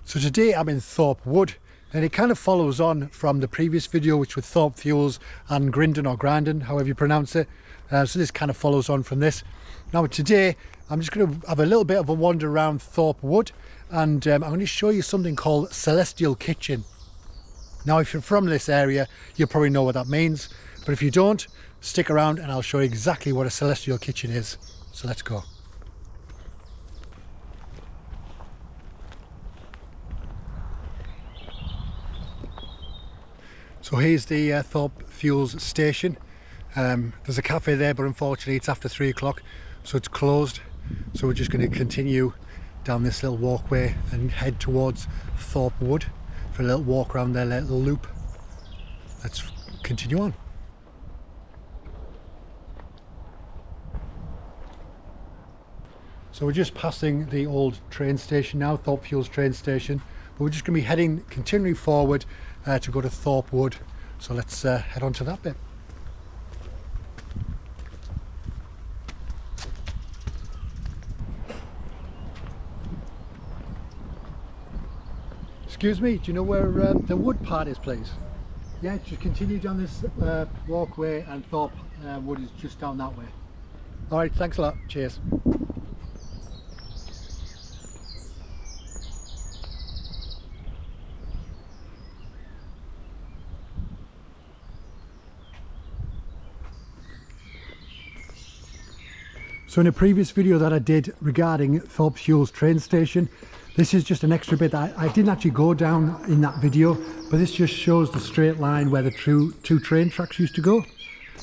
So today I'm in Thorpe Wood, and it kind of follows on from the previous video, which was Thorpe Fuels and Grindon or Grandin, however you pronounce it. So this kind of follows on from this. Now today I'm just going to have a little bit of a wander around Thorpe Wood, and I'm going to show you something called Celestial Kitchen. Now if you're from this area, you'll probably know what that means, but if you don't, stick around and I'll show you exactly what a Celestial Kitchen is. So let's go. So here's the Thorpe Fuels station. There's a cafe there, but unfortunately it's after 3 o'clock, so it's closed. So we're just going to continue down this little walkway and head towards Thorpe Wood for a little walk around their little loop. Let's continue on. So we're just passing the old train station now, Thorpe Fuels train station, but we're just going to be heading continually forward to go to Thorpe Wood. So let's head on to that bit. Excuse me, do you know where the wood part is, please? Yeah, just continue down this walkway, and Thorpe Wood is just down that way. Alright, thanks a lot, cheers. So in a previous video that I did regarding Thorpe Fuels train station, this is just an extra bit that I didn't actually go down in that video, but this just shows the straight line where the two train tracks used to go,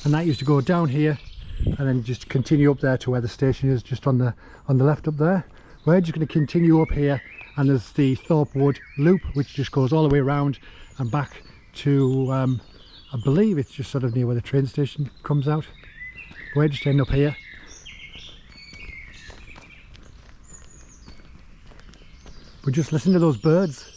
and that used to go down here and then just continue up there to where the station is, just on the left up there. We're just going to continue up here, and there's the Thorpe Wood loop which just goes all the way around and back to I believe it's just sort of near where the train station comes out. We're just end up here. But just listen to those birds.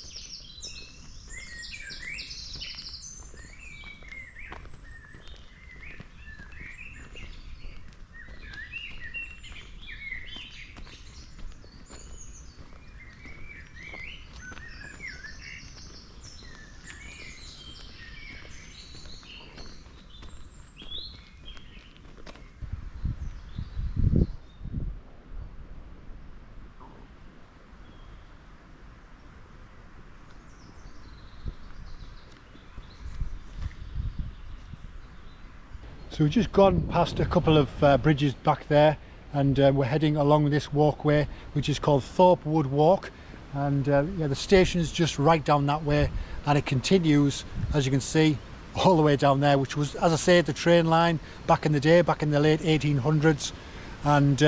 So we've just gone past a couple of bridges back there, and we're heading along this walkway which is called Thorpe Wood Walk, and yeah, the station is just right down that way, and it continues, as you can see, all the way down there, which was, as I say, the train line back in the day, back in the late 1800s. And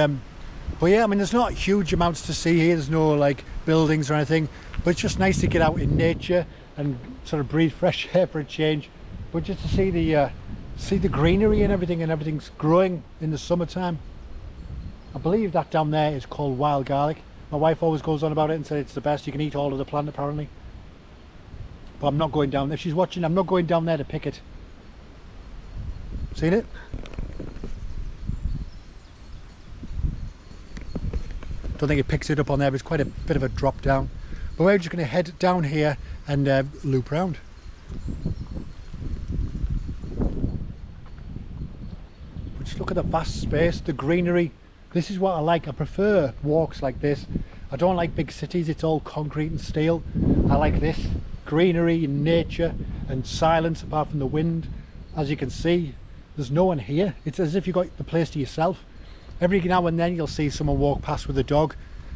but yeah, I mean, there's not huge amounts to see here, there's no like buildings or anything, but it's just nice to get out in nature and sort of breathe fresh air for a change, but just to see the greenery and everything's growing in the summertime. I believe that down there is called wild garlic. My wife always goes on about it and said it's the best. You can eat all of the plant apparently. But I'm not going down there. If she's watching, I'm not going down there to pick it. Seen it? Don't think it picks it up on there, but it's quite a bit of a drop down. But we're just going to head down here and loop round. Look at the vast space, the greenery. This is what I like. I prefer walks like this. I don't like big cities, it's all concrete and steel. I like this greenery and nature and silence apart from the wind. As you can see, there's no one here. It's as if you've got the place to yourself. Every now and then you'll see someone walk past with a dog,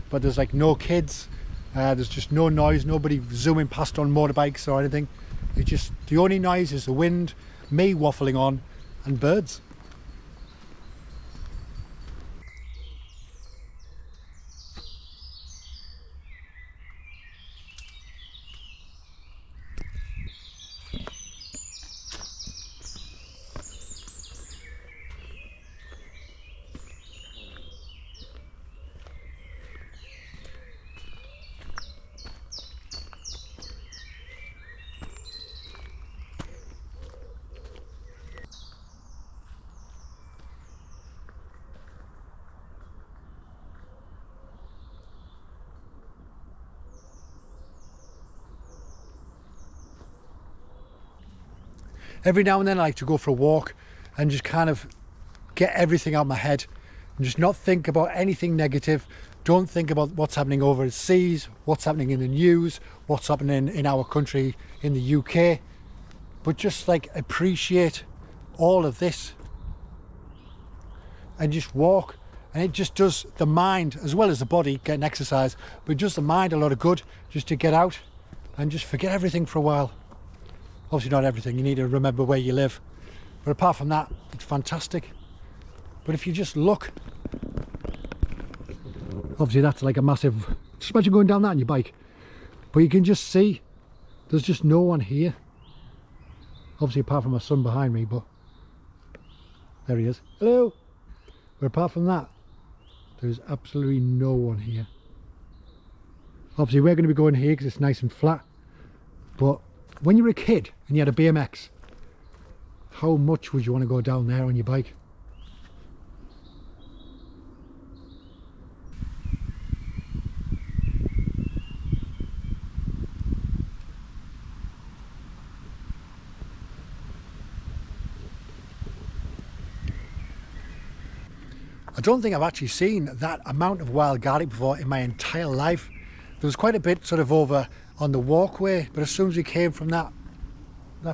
but there's like no kids, there's just no noise, nobody zooming past on motorbikes or anything. It's just, the only noise is the wind, me waffling on, and birds. Every now and then I like to go for a walk and just kind of get everything out of my head and just not think about anything negative. Don't think about what's happening overseas, what's happening in the news, what's happening in our country, in the UK, but just like appreciate all of this and just walk. And it just does the mind as well as the body, getting exercise, but it does the mind a lot of good just to get out and just forget everything for a while. Obviously not everything, you need to remember where you live, but apart from that, it's fantastic. But if you just look, obviously that's like a massive, just imagine going down that on your bike, but you can just see there's just no one here, obviously apart from my son behind me, but there he is, hello. But apart from that, there's absolutely no one here. Obviously we're going to be going here because it's nice and flat, but when you were a kid and you had a BMX, how much would you want to go down there on your bike? I don't think I've actually seen that amount of wild garlic before in my entire life. There was quite a bit sort of over on the walkway, but as soon as we came from that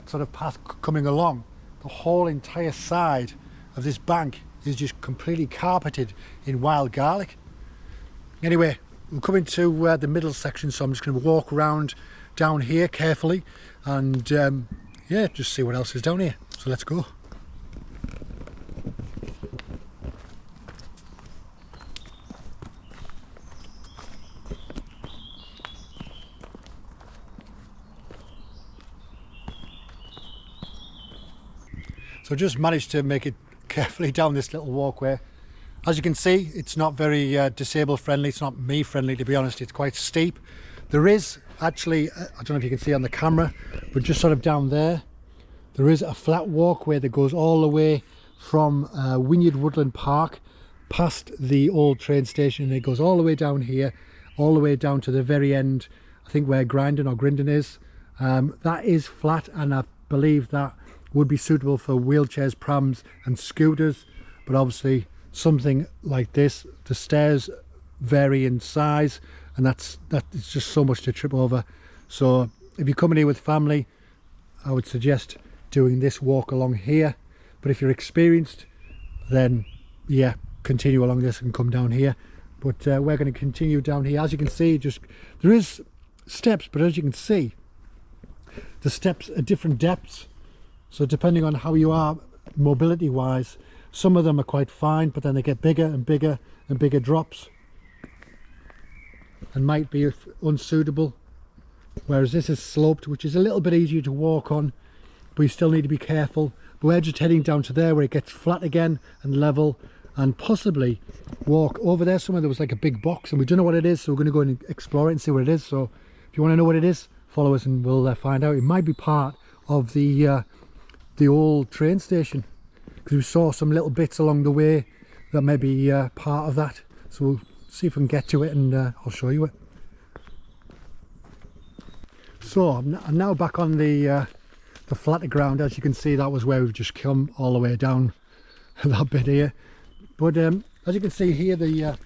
sort of path coming along, the whole entire side of this bank is just completely carpeted in wild garlic. Anyway, we're coming to the middle section, so I'm just going to walk around down here carefully and yeah, just see what else is down here. So let's go. So just managed to make it carefully down this little walkway. As you can see, it's not very disabled friendly, it's not me friendly to be honest, it's quite steep. There is actually, I don't know if you can see on the camera, but just sort of down there, there is a flat walkway that goes all the way from Wynyard Woodland Park past the old train station, and it goes all the way down here, all the way down to the very end, I think where Grindon is. That is flat, and I believe that would be suitable for wheelchairs, prams and scooters, but obviously something like this, the stairs vary in size, and that is just so much to trip over. So if you're coming here with family, I would suggest doing this walk along here, but if you're experienced, then yeah, continue along this and come down here. But we're going to continue down here. As you can see, just there is steps, but as you can see, the steps are different depths. So depending on how you are mobility wise, some of them are quite fine, but then they get bigger and bigger and bigger drops and might be unsuitable. Whereas this is sloped, which is a little bit easier to walk on, but you still need to be careful. But we're just heading down to there where it gets flat again and level, and possibly walk over there somewhere. There was like a big box and we don't know what it is, so we're going to go and explore it and see what it is. So if you want to know what it is, follow us and we'll find out. It might be part of the old train station, because we saw some little bits along the way that may be part of that. So we'll see if we can get to it, and I'll show you it. So I'm now back on the flatter ground. As you can see, that was where we've just come all the way down that bit here. But as you can see here, the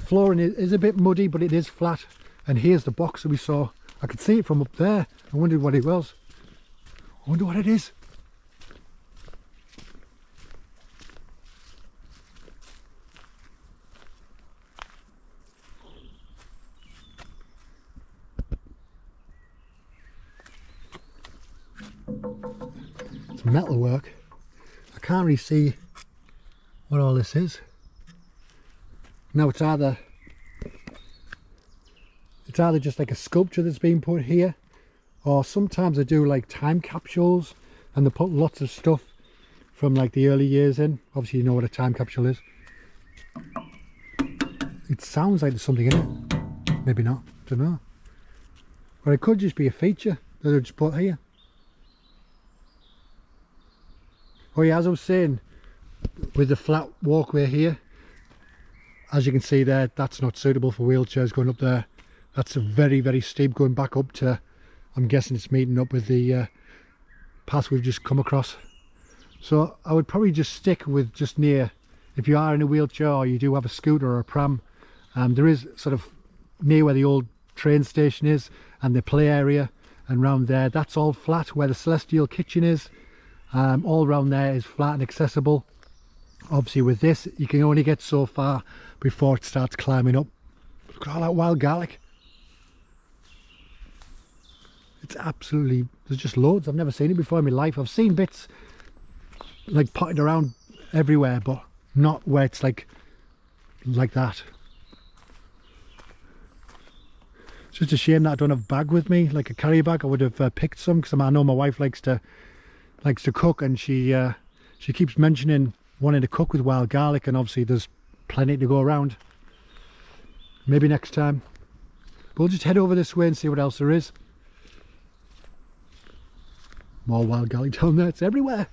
flooring is a bit muddy, but it is flat. And here's the box that we saw. I could see it from up there. I wondered what it was. I wonder what it is. It's metalwork. I can't really see what all this is. Now it's either just like a sculpture that's been put here, or sometimes they do like time capsules and they put lots of stuff from like the early years in. Obviously you know what a time capsule is. It sounds like there's something in it. Maybe not, don't know. Or it could just be a feature that they just put here. Oh yeah, as I was saying, with the flat walkway here, as you can see there, that's not suitable for wheelchairs going up there. That's a very, very steep going back up to, I'm guessing it's meeting up with the path we've just come across. So I would probably just stick with just near, if you are in a wheelchair or you do have a scooter or a pram, there is sort of near where the old train station is and the play area, and round there that's all flat. Where the Celestial Kitchen is, all around there is flat and accessible. Obviously with this you can only get so far before it starts climbing up. Look at all that wild garlic. It's absolutely, there's just loads. I've never seen it before in my life. I've seen bits like potted around everywhere, but not where it's like that. It's just a shame that I don't have a bag with me, like a carry bag. I would have picked some, because I know my wife likes to cook, and she keeps mentioning wanting to cook with wild garlic, and obviously there's plenty to go around. Maybe next time. But we'll just head over this way and see what else there is. More wild garlic down there, it's everywhere.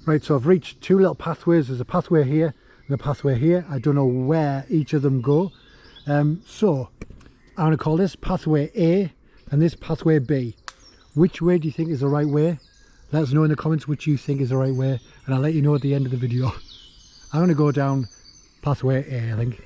Right, so I've reached two little pathways. There's a pathway here and a pathway here. I don't know where each of them go. So I'm going to call this pathway A and this pathway B. Which way do you think is the right way? Let us know in the comments which you think is the right way, and I'll let you know at the end of the video. I'm going to go down pathway A, I think.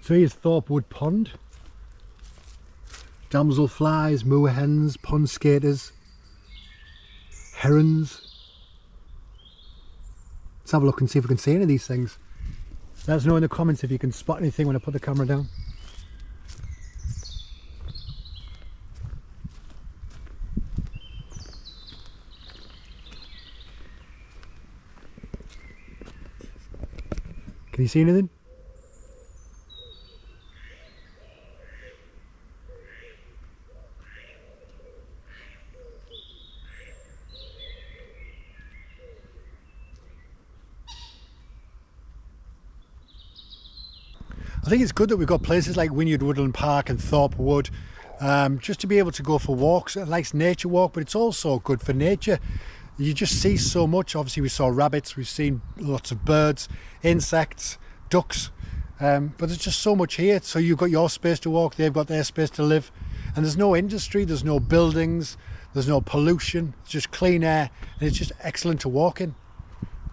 So here's Thorpe Wood Pond. Damselflies, moorhens, pond skaters, herons. Let's have a look and see if we can see any of these things. Let us know in the comments if you can spot anything when I put the camera down. Can you see anything? I think it's good that we've got places like Wynyard Woodland Park and Thorpe Wood, just to be able to go for walks. A nice nature walk, but it's also good for nature. You just see so much. Obviously we saw rabbits, we've seen lots of birds, insects, ducks, but there's just so much here. So you've got your space to walk, they've got their space to live, and there's no industry, there's no buildings, there's no pollution, it's just clean air, and it's just excellent to walk in.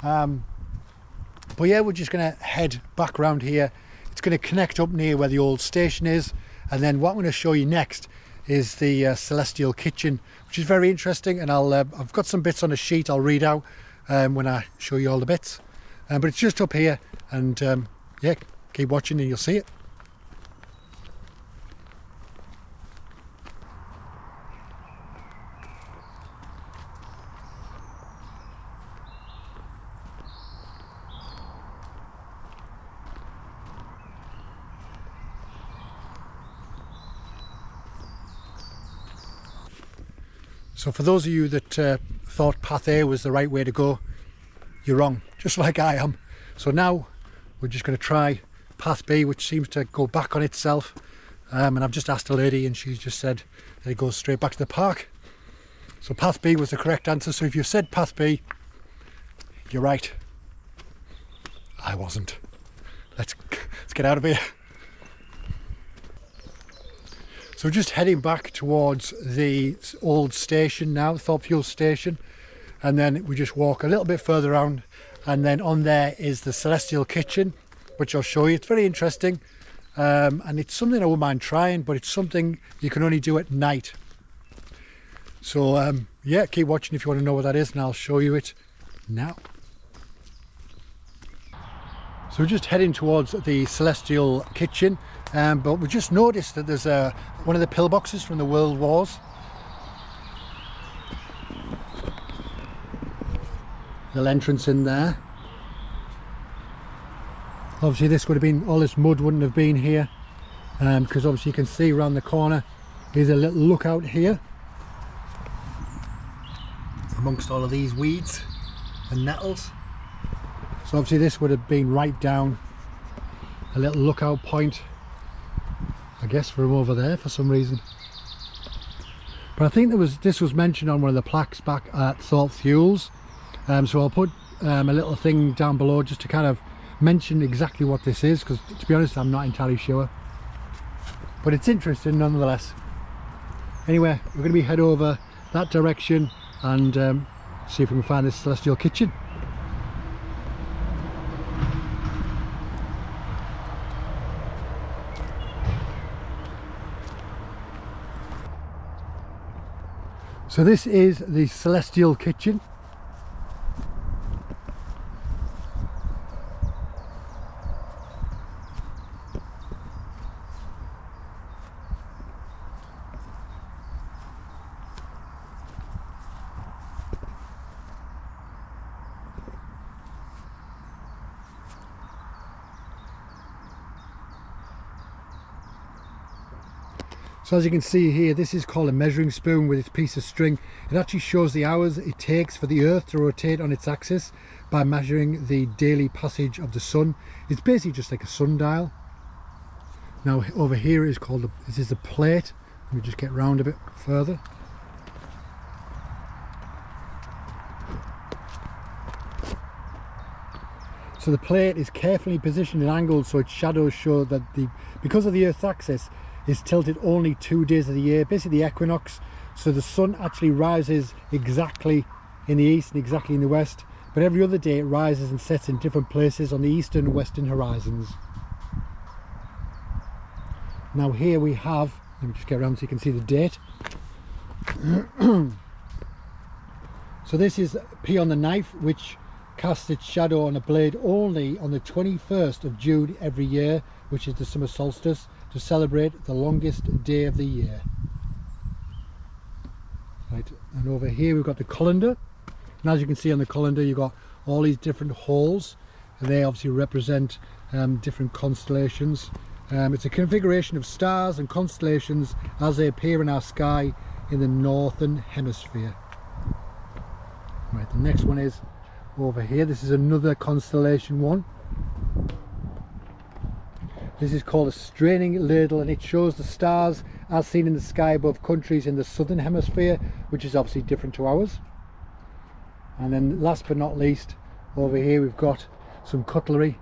But yeah, we're just going to head back around here. It's going to connect up near where the old station is, and then what I'm going to show you next is the Celestial Kitchen, which is very interesting, and I've got some bits on a sheet I'll read out when I show you all the bits, but it's just up here, and yeah, keep watching and you'll see it. So for those of you that thought path A was the right way to go, you're wrong, just like I am. So now we're just going to try path B, which seems to go back on itself. And I've just asked a lady and she's just said that it goes straight back to the park. So path B was the correct answer. So if you've said path B, you're right. I wasn't. Let's get out of here. So we're just heading back towards the old station now, Thorpe Fuel Station, and then we just walk a little bit further around, and then on there is the Celestial Kitchen, which I'll show you. It's very interesting, and it's something I wouldn't mind trying, but it's something you can only do at night. So yeah, keep watching if you want to know what that is, and I'll show you it now. So we're just heading towards the Celestial Kitchen, but we just noticed that there's one of the pillboxes from the World Wars. Little entrance in there. Obviously this would have been, all this mud wouldn't have been here, because obviously you can see around the corner there's a little lookout here amongst all of these weeds and nettles. So obviously this would have been right down a little lookout point, I guess, from over there for some reason. But I think this was mentioned on one of the plaques back at Thorpe Fuels, so I'll put a little thing down below just to kind of mention exactly what this is, because to be honest I'm not entirely sure, but it's interesting nonetheless. Anyway, we're going to head over that direction and see if we can find this celestial kitchen. So this is the celestial kitchen. So as you can see here, this is called a measuring spoon with its piece of string. It actually shows the hours it takes for the Earth to rotate on its axis by measuring the daily passage of the sun. It's basically just like a sundial. Now over here is called, this is the plate. Let me just get round a bit further. So the plate is carefully positioned and angled so its shadows show that because of the Earth's axis is tilted only 2 days of the year, basically the equinox, so the sun actually rises exactly in the east and exactly in the west, but every other day it rises and sets in different places on the eastern and western horizons. Now here we have, let me just get around so you can see the date. So this is P on the knife, which casts its shadow on a blade only on the 21st of June every year, which is the summer solstice, to celebrate the longest day of the year. Right, and over here we've got the colander, and as you can see on the colander you've got all these different holes, and they obviously represent different constellations. It's a configuration of stars and constellations as they appear in our sky in the northern hemisphere. Right, the next one is over here. This is another constellation one. This is called a straining ladle, and it shows the stars as seen in the sky above countries in the southern hemisphere, which is obviously different to ours. And then last but not least, over here we've got some cutlery,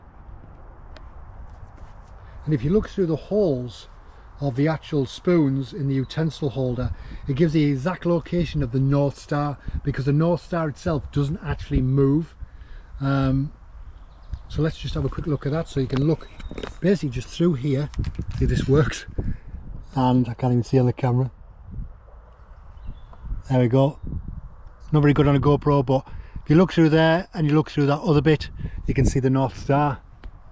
and if you look through the holes of the actual spoons in the utensil holder, it gives the exact location of the North Star, because the North Star itself doesn't actually move. So let's just have a quick look at that, so you can look basically just through here, see this works, and I can't even see on the camera. There we go. Not very good on a GoPro, but if you look through there and you look through that other bit, you can see the North Star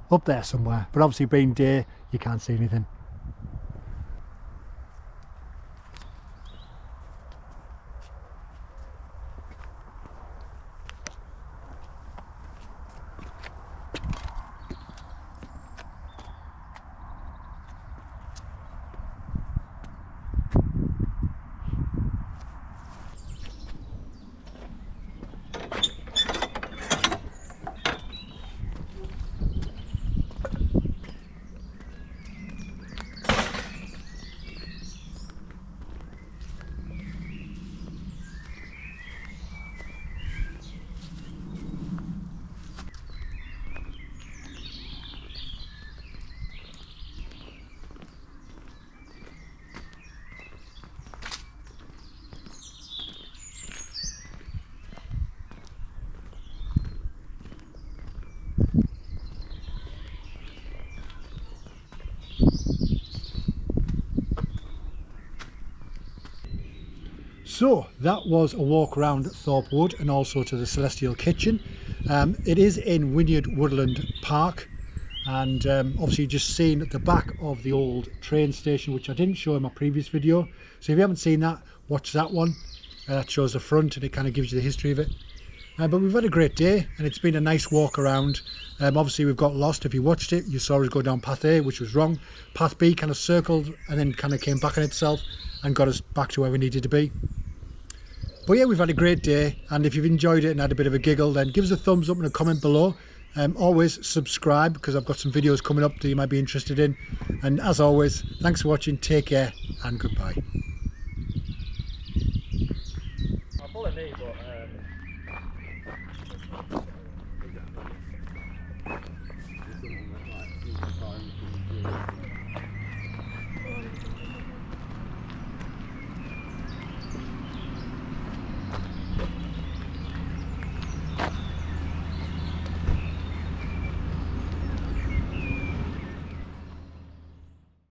up there somewhere, but obviously being day you can't see anything. So that was a walk around Thorpe Wood and also to the Celestial Kitchen. It is in Wynyard Woodland Park, and obviously just seen at the back of the old train station, which I didn't show in my previous video. So if you haven't seen that, watch that one. That shows the front and it kind of gives you the history of it. But we've had a great day and it's been a nice walk around. Obviously we've got lost. If you watched it, you saw us go down path A, which was wrong. Path B kind of circled and then kind of came back on itself and got us back to where we needed to be. But yeah, we've had a great day, and if you've enjoyed it and had a bit of a giggle, then give us a thumbs up and a comment below. Always subscribe, because I've got some videos coming up that you might be interested in. And as always, thanks for watching, take care and goodbye.